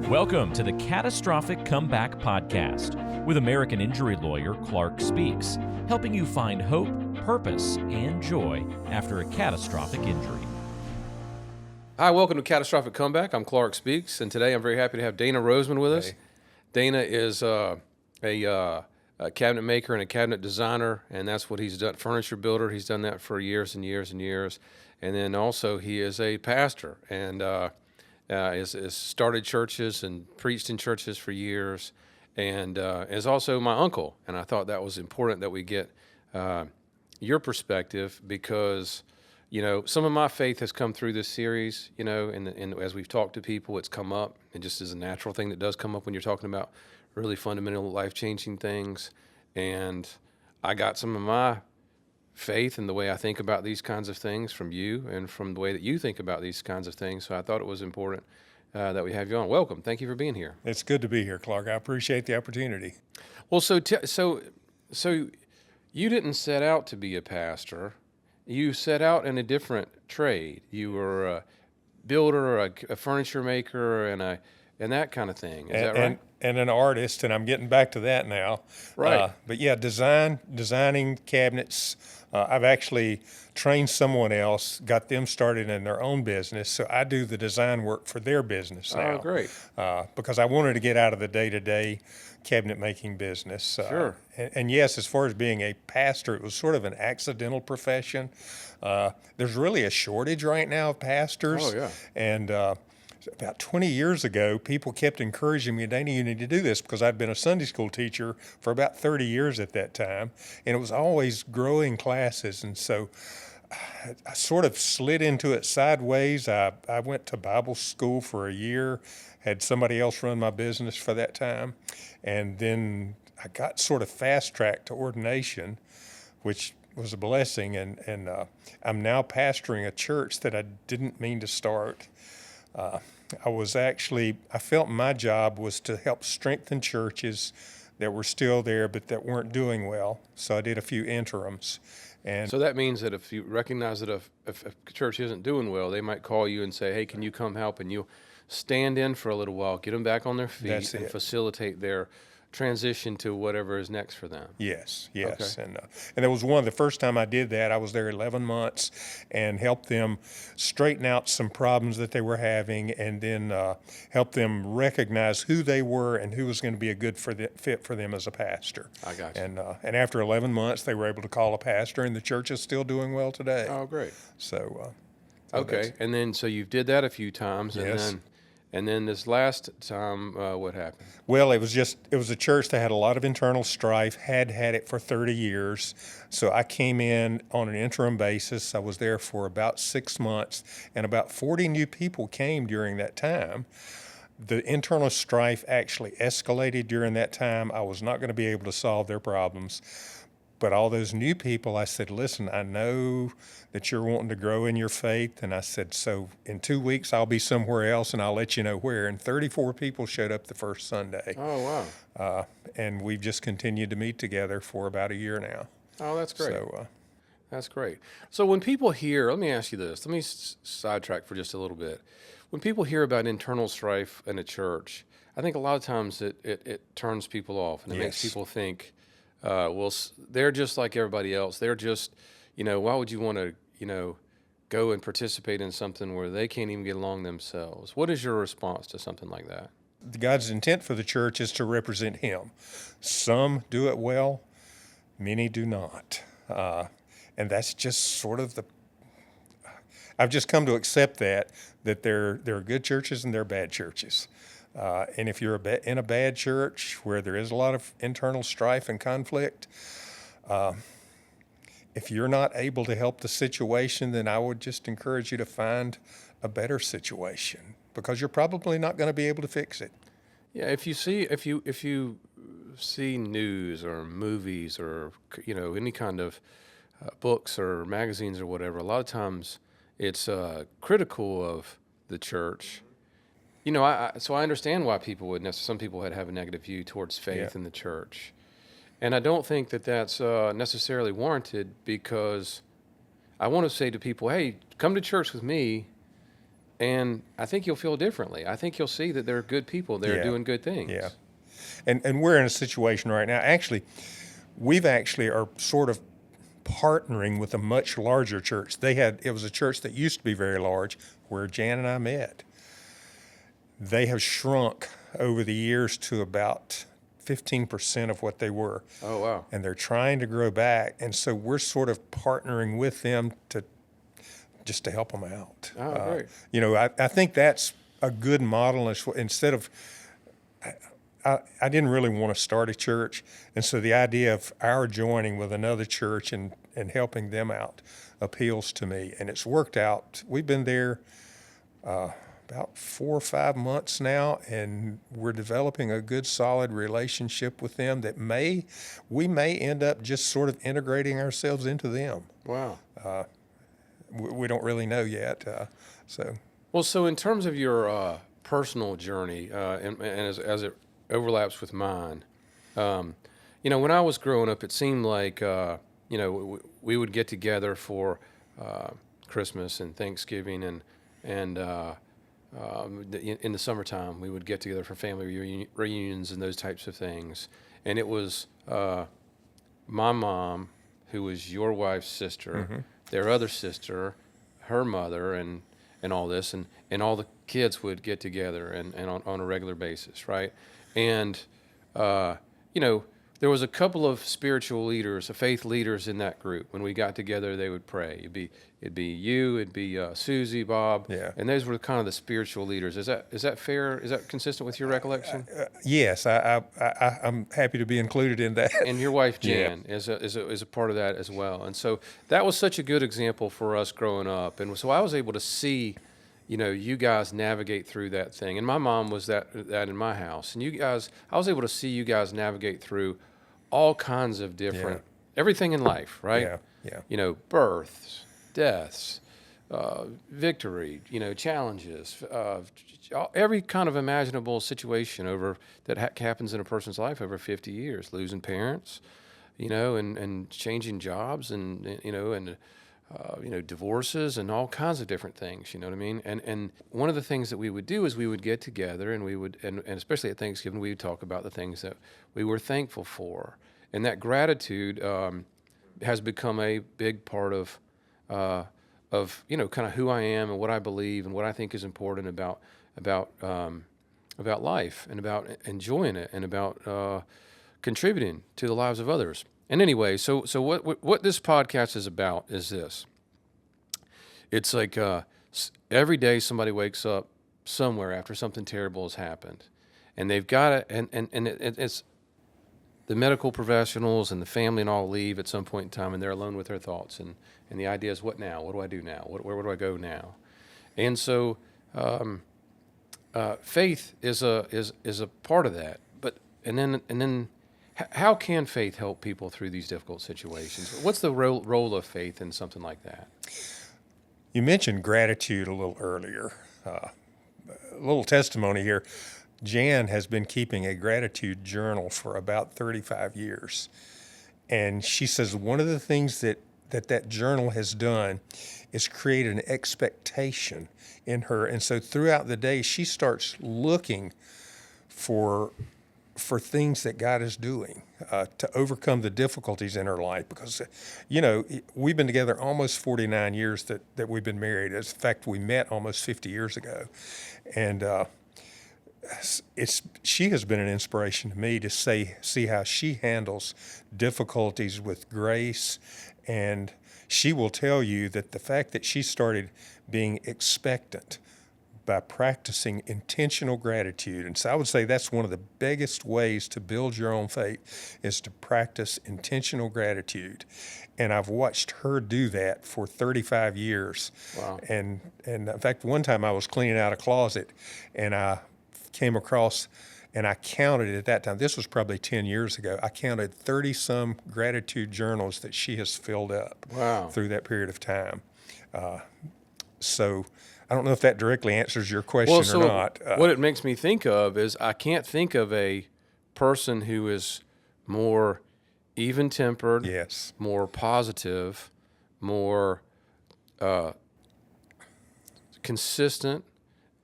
Welcome to the Catastrophic Comeback podcast with American injury lawyer Clarke Speaks, helping you find hope, purpose, and joy after a catastrophic injury. Hi, welcome to Catastrophic Comeback. I'm Clarke Speaks, and today I'm very happy to have Dana Roseman with us. Hey. Dana is a cabinet maker and a cabinet designer, and that's what he's done, furniture builder. He's done that for years and years and years. And then also he is a pastor and has started churches and preached in churches for years, and is also my uncle. And I thought that was important that we get your perspective because, you know, some of my faith has come through this series, you know, and as we've talked to people, it's come up. It just is a natural thing that does come up when you're talking about really fundamental life-changing things. And I got some of my faith and the way I think about these kinds of things from you and from the way that you think about these kinds of things. So I thought it was important that we have you on. Welcome. Thank you for being here. It's good to be here, Clarke. I appreciate the opportunity. Well, so you didn't set out to be a pastor. You set out in a different trade. You were a builder, a furniture maker, and that kind of thing. Is that right? And an artist, and I'm getting back to that now. Right. But yeah, designing cabinets. I've actually trained someone else, got them started in their own business, so I do the design work for their business now. Oh, great. Because I wanted to get out of the day-to-day cabinet making business. Sure. And yes, as far as being a pastor, it was sort of an accidental profession. There's really a shortage right now of pastors. Oh, yeah. And about 20 years ago, people kept encouraging me, Dana, you need to do this, because I'd been a Sunday school teacher for about 30 years at that time, and it was always growing classes. And so I sort of slid into it sideways. I went to Bible school for a year, had somebody else run my business for that time, and then I got sort of fast-tracked to ordination, which was a blessing, and I'm now pastoring a church that I didn't mean to start. I felt my job was to help strengthen churches that were still there but that weren't doing well. So I did a few interims. And So that means that if you recognize that if a church isn't doing well, they might call you and say, hey, can you come help? And you'll stand in for a little while, get them back on their feet, That's and it. facilitate their transition to whatever is next for them. Yes. Okay. And it was the first time I did that. I was there 11 months and helped them straighten out some problems that they were having, and then help them recognize who they were and who was going to be a good fit for them as a pastor. I got you. And after 11 months, they were able to call a pastor, and the church is still doing well today. Oh, great. So, Okay, and then so you did that a few times, Yes. and then this last time, what happened? Well, it was a church that had a lot of internal strife, had it for 30 years. So I came in on an interim basis. I was there for about 6 months, and about 40 new people came during that time. The internal strife actually escalated during that time. I was not going to be able to solve their problems. But all those new people, I said, listen, I know that you're wanting to grow in your faith. And I said, so in 2 weeks, I'll be somewhere else, and I'll let you know where. And 34 people showed up the first Sunday. Oh, wow. And we've just continued to meet together for about a year now. Oh, that's great. So, That's great. So when people hear, let me ask you this. Let me sidetrack for just a little bit. When people hear about internal strife in a church, I think a lot of times it turns people off, and it makes Yes. people think, well, they're just like everybody else. They're just, why would you want to, go and participate in something where they can't even get along themselves? What is your response to something like that? God's intent for the church is to represent Him. Some do it well, many do not. And that's just sort of I've just come to accept that there are good churches and there are bad churches. And if you're in a bad church where there is a lot of internal strife and conflict, if you're not able to help the situation, then I would just encourage you to find a better situation, because you're probably not going to be able to fix it. Yeah, if you see news or movies or any kind of books or magazines or whatever, a lot of times it's critical of the church. So I understand why some people would have a negative view towards faith in the church. And I don't think that that's necessarily warranted, because I want to say to people, hey, come to church with me, And I think you'll feel differently. I think you'll see that there are good people there Yeah. doing good things. Yeah. And we're in a situation right now. Actually, we've actually are sort of partnering with a much larger church. It was a church that used to be very large where Jan and I met. They have shrunk over the years to about 15% of what they were. Oh, wow. And they're trying to grow back. And so we're sort of partnering with them just to help them out. Oh, great. You know, I think that's a good model. Instead of, I didn't really want to start a church. And so the idea of our joining with another church and helping them out appeals to me. And it's worked out. We've been there about 4 or 5 months now, and we're developing a good, solid relationship with them that we may end up just sort of integrating ourselves into them. Wow. We don't really know yet. Well, so in terms of your personal journey, and as it overlaps with mine, you know, when I was growing up, it seemed like, you know, we would get together for Christmas and Thanksgiving, and in the summertime, we would get together for family reunions and those types of things. And it was my mom, who was your wife's sister, their other sister, her mother, and all this, and all the kids would get together and on a regular basis, right? And you know, there was a couple of spiritual leaders, faith leaders in that group. When we got together, they would pray. It'd be you, it'd be Susie, Bob, Yeah. and those were kind of the spiritual leaders. Is that fair? Is that consistent with your recollection? Yes, I'm happy to be included in that. And your wife Jan is a part of that as well. And so that was such a good example for us growing up. And so I was able to see, you know, you guys navigate through that thing. And my mom was that in my house. And you guys, I was able to see you guys navigate through all kinds of different, everything in life, right? Yeah. You know, births, deaths, victory, you know, challenges, every kind of imaginable situation that happens in a person's life over 50 years, losing parents, you know, and changing jobs, and you know, divorces and all kinds of different things, you know what I mean? And one of the things that we would do is we would get together, and we would, and especially at Thanksgiving, we would talk about the things that we were thankful for. And that gratitude has become a big part of you know, kind of who I am and what I believe and what I think is important about life and about enjoying it and about contributing to the lives of others. And anyway, so what this podcast is about is this. It's like every day somebody wakes up somewhere after something terrible has happened, and they've got it, and it's the medical professionals and the family and all leave at some point in time, and they're alone with their thoughts, and the idea is, what now? What do I do now? Where do I go now? And so faith is a part of that. But and then how can faith help people through these difficult situations? What's the role of faith in something like that? You mentioned gratitude a little earlier. A little testimony here. Jan has been keeping a gratitude journal for about 35 years. And she says one of the things that journal has done is create an expectation in her. And so throughout the day, she starts looking for things that God is doing to overcome the difficulties in her life. Because, you know, we've been together almost 49 years that we've been married. In fact, we met almost 50 years ago. And she has been an inspiration to me to see how she handles difficulties with grace. And she will tell you that the fact that she started being expectant by practicing intentional gratitude. And so I would say that's one of the biggest ways to build your own faith is to practice intentional gratitude. And I've watched her do that for 35 years. Wow. And in fact, one time I was cleaning out a closet and I came across, and I counted at that time, this was probably 10 years ago, I counted 30-some gratitude journals that she has filled up through that period of time. So I don't know if that directly answers your question or not. What it makes me think of is I can't think of a person who is more even-tempered, Yes. more positive, more kind consistent,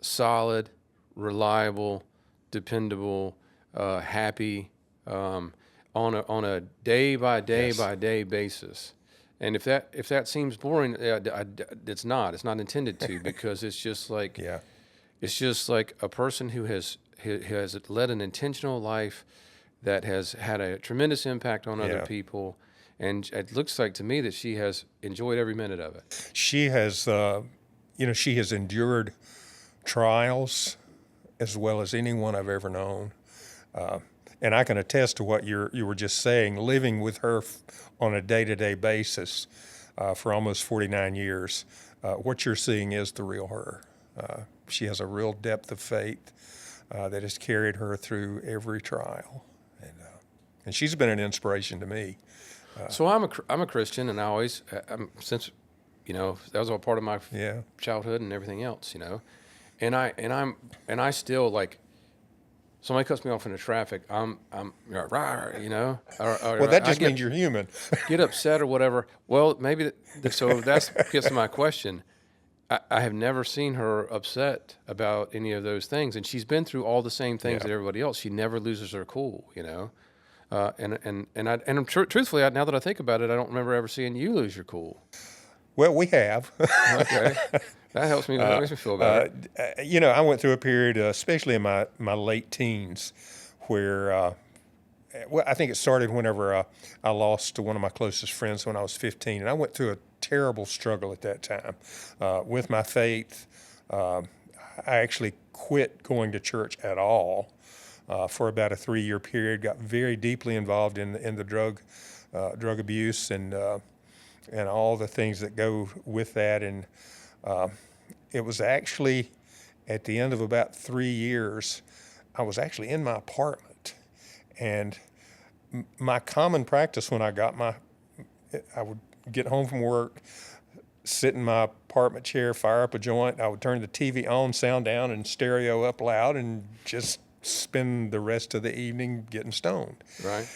solid, reliable, dependable, happy, on a day by day basis. And if that seems boring, it's not. It's not intended to, because it's just like it's just like a person who has led an intentional life that has had a tremendous impact on other people. And it looks like to me that she has enjoyed every minute of it. She has, she has endured trials as well as anyone I've ever known. And I can attest to what you were just saying, living with her on a day-to-day basis for almost 49 years. What you're seeing is the real her. She has a real depth of faith that has carried her through every trial. And she's been an inspiration to me. So I'm a Christian, and I always, since, that was all part of my childhood and everything else, and I still, like, somebody cuts me off in the traffic, I'm rah, Well, that just means you're human. Get upset or whatever. Well, maybe, so that gets to my question. I have never seen her upset about any of those things, and she's been through all the same things that everybody else. She never loses her cool, And truthfully, now that I think about it, I don't remember ever seeing you lose your cool. Well, we have. Okay, that helps me. That makes me feel better. I went through a period, especially in my late teens, where I think it started whenever I lost one of my closest friends when I was 15, and I went through a terrible struggle at that time with my faith. I actually quit going to church at all. For about a 3-year period, got very deeply involved in the drug abuse and all the things that go with that. And it was actually at the end of about 3 years, I was actually in my apartment, and my common practice when I would get home from work, sit in my apartment chair, fire up a joint. I would turn the TV on, sound down, and stereo up loud, and just spend the rest of the evening getting stoned. Right.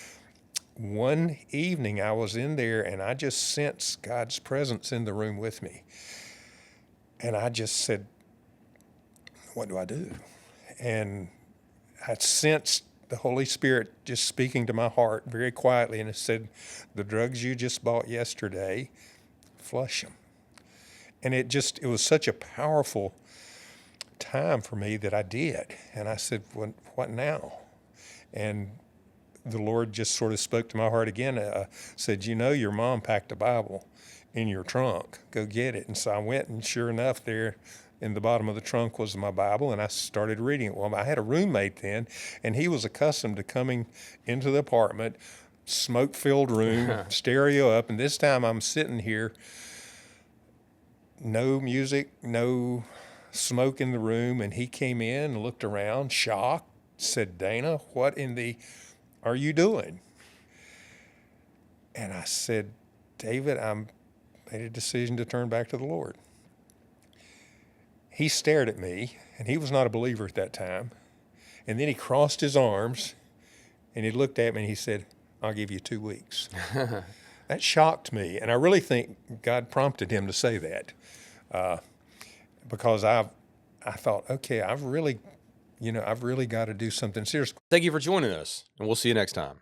One evening I was in there, and I just sensed God's presence in the room with me. And I just said, what do I do? And I sensed the Holy Spirit just speaking to my heart very quietly, and it said, the drugs you just bought yesterday, flush them. And it was such a powerful time for me that I did. And I said, what now? And the Lord just sort of spoke to my heart again, said, your mom packed a Bible in your trunk. Go get it. And so I went, and sure enough, there in the bottom of the trunk was my Bible, and I started reading it. Well, I had a roommate then, and he was accustomed to coming into the apartment, smoke-filled room, stereo up, and this time I'm sitting here, no music, no smoke in the room, and he came in and looked around, shocked, said, Dana, what in the are you doing? And I said, David, I made a decision to turn back to the Lord. He stared at me, and he was not a believer at that time. And then he crossed his arms, and he looked at me, and he said, I'll give you 2 weeks. That shocked me, and I really think God prompted him to say that. Because I thought, okay, I've really got to do something serious. Thank you for joining us, and we'll see you next time.